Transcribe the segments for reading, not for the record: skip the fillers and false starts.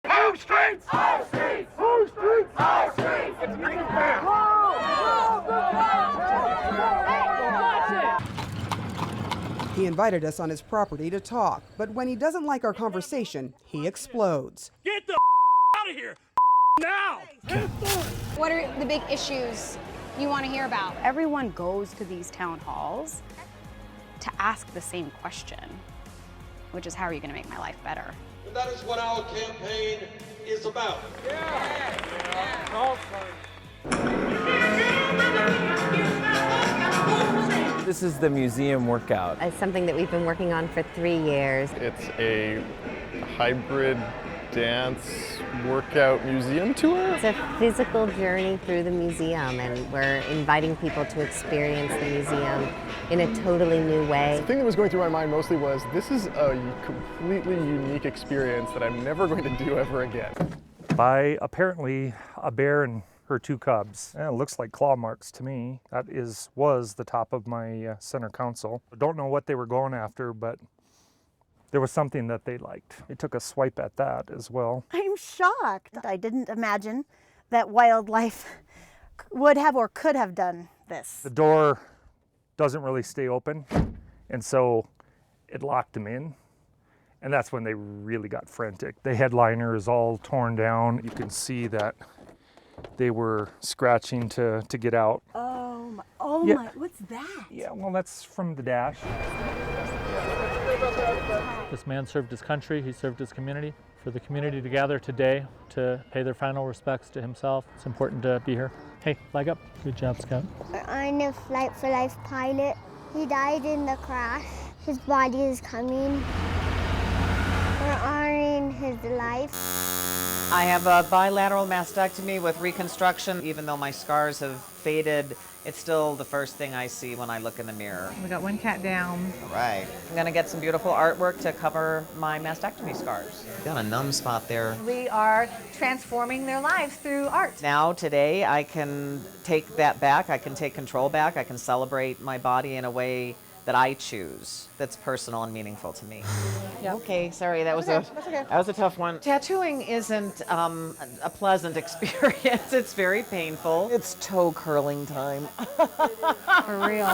Home streets! Home streets! Home streets! Home streets! It's He invited us on his property to talk, but when he doesn't like our conversation, he explodes. Get the out of here now! What are the big issues you want to hear about? Everyone goes to these town halls to ask the same question, which is, how are you going to make my life better? And that is what our campaign is about. This is the museum workout. It's something that we've been working on for 3 years. It's a hybrid dance workout museum tour. It's a physical journey through the museum, and we're inviting people to experience the museum in a totally new way. The thing that was going through my mind mostly was, this is a completely unique experience that I'm never going to do ever again. By apparently a bear and her 2 cubs. It looks like claw marks to me. That was the top of my center console. I don't know what they were going after, but there was something that they liked. They took a swipe at that as well. I'm shocked. I didn't imagine that wildlife would have or could have done this. The door doesn't really stay open, and so it locked them in. And that's when they really got frantic. The headliner is all torn down. You can see that they were scratching to get out. Oh my, what's that? Yeah, well, that's from the dash. This man served his country, he served his community. For the community to gather today to pay their final respects to himself, it's important to be here. Hey, flag up. Good job, Scout. I'm a Flight for Life pilot. He died in the crash. His body is coming. We're honoring his life. I have a bilateral mastectomy with reconstruction. Even though my scars have faded, it's still the first thing I see when I look in the mirror. We got 1 cat down. All right. I'm gonna get some beautiful artwork to cover my mastectomy scars. Got a numb spot there. We are transforming their lives through art. Now, today, I can take that back. I can take control back. I can celebrate my body in a way that I choose, that's personal and meaningful to me. Yep. Okay, sorry, that was okay. a tough one. Tattooing isn't a pleasant experience. It's very painful. It's toe curling time. For real.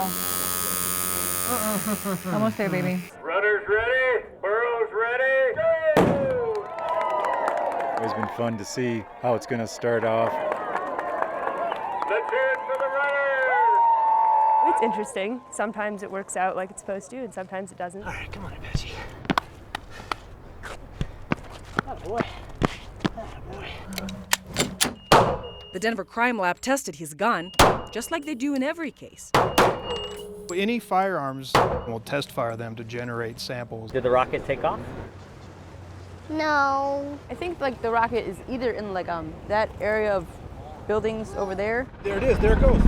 Almost there, baby. Runners ready, burros ready, go! It's been fun to see how it's going to start off. Let's hear it for the runners! It's interesting. Sometimes it works out like it's supposed to, and sometimes it doesn't. All right, come on, Apache. Oh boy. The Denver Crime Lab tested his gun, just like they do in every case. Any firearms, we'll test fire them to generate samples. Did the rocket take off? No. I think like the rocket is either in like that area of buildings over there. There it is, there it goes.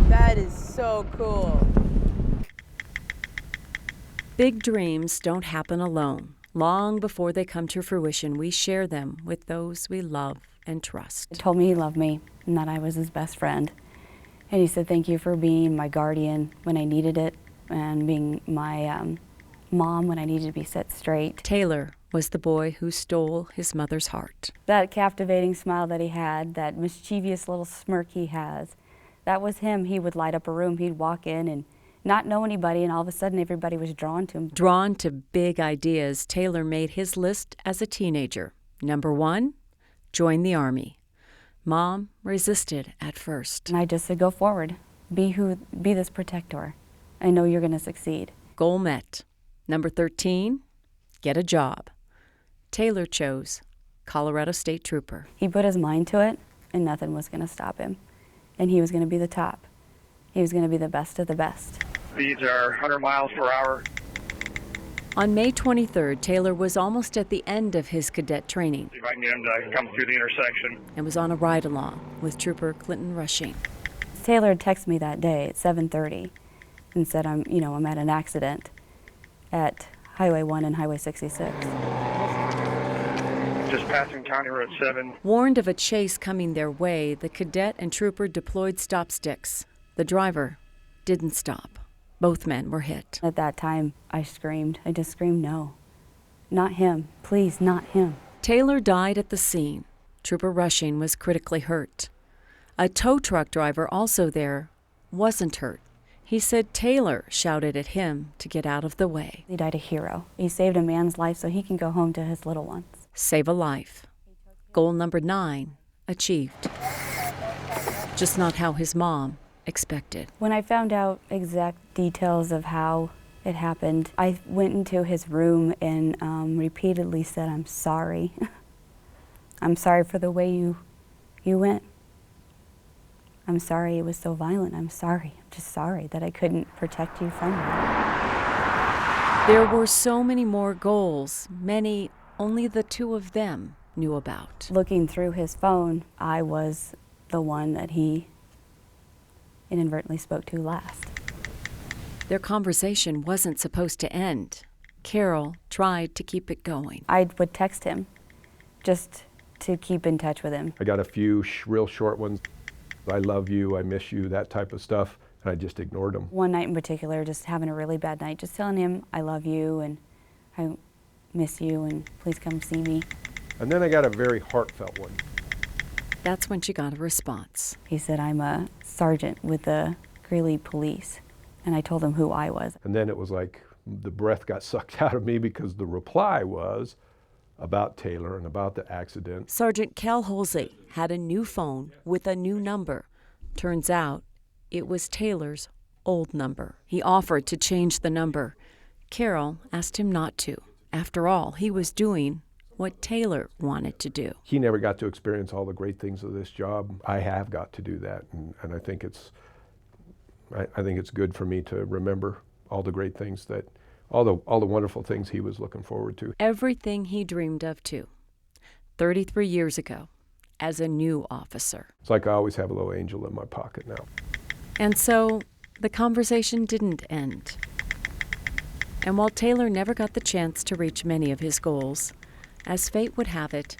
That is so cool. Big dreams don't happen alone. Long before they come to fruition, we share them with those we love and trust. He told me he loved me and that I was his best friend. And he said, thank you for being my guardian when I needed it and being my mom when I needed to be set straight. Taylor was the boy who stole his mother's heart. That captivating smile that he had, that mischievous little smirk he has, that was him. He would light up a room, he'd walk in and not know anybody, and all of a sudden everybody was drawn to him. Drawn to big ideas, Taylor made his list as a teenager. Number 1, join the Army. Mom resisted at first. And I just said, go forward. Be this protector. I know you're going to succeed. Goal met. Number 13, get a job. Taylor chose Colorado State Trooper. He put his mind to it, and nothing was going to stop him. And he was going to be the top. He was going to be the best of the best. Speeds are 100 miles per hour. On May 23rd, Taylor was almost at the end of his cadet training. See if I can get him to come through the intersection. And was on a ride-along with Trooper Clinton Rushing. Taylor had texted me that day at 7:30 and said, I'm at an accident at Highway 1 and Highway 66. Just passing County Road 7. Warned of a chase coming their way, the cadet and trooper deployed stop sticks. The driver didn't stop. Both men were hit. At that time, I screamed. I just screamed no. not him. Please, not him. Taylor died at the scene. Trooper Rushing was critically hurt. A tow truck driver also there wasn't hurt. He said Taylor shouted at him to get out of the way. He died a hero. He saved a man's life so he can go home to his little ones. Save a life. Goal number 9 achieved. Just not how his mom expected. When I found out exact details of how it happened, I went into his room and repeatedly said, "I'm sorry. I'm sorry for the way you went. I'm sorry it was so violent. I'm sorry. I'm just sorry that I couldn't protect you from it." There were so many more goals, many only the two of them knew about. Looking through his phone, I was the one that he inadvertently spoke to last. Their conversation wasn't supposed to end. Carol tried to keep it going. I would text him just to keep in touch with him. I got a few real short ones. I love you, I miss you, that type of stuff, and I just ignored them. One night in particular, just having a really bad night, just telling him I love you and I miss you and please come see me. And then I got a very heartfelt one. That's when she got a response. He said, "I'm a sergeant with the Greeley Police." And I told him who I was. And then it was like the breath got sucked out of me because the reply was about Taylor and about the accident. Sergeant Cal Halsey had a new phone with a new number. Turns out it was Taylor's old number. He offered to change the number. Carol asked him not to. After all, he was doing what Taylor wanted to do. He never got to experience all the great things of this job. I have got to do that, and I think it's good for me to remember all the great things that, all the wonderful things he was looking forward to. Everything he dreamed of too. 33 years ago, as a new officer. It's like I always have a little angel in my pocket now. And so the conversation didn't end. And while Taylor never got the chance to reach many of his goals, as fate would have it,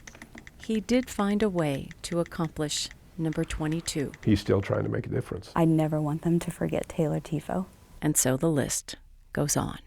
he did find a way to accomplish number 22. He's still trying to make a difference. I never want them to forget Taylor Tifo. And so the list goes on.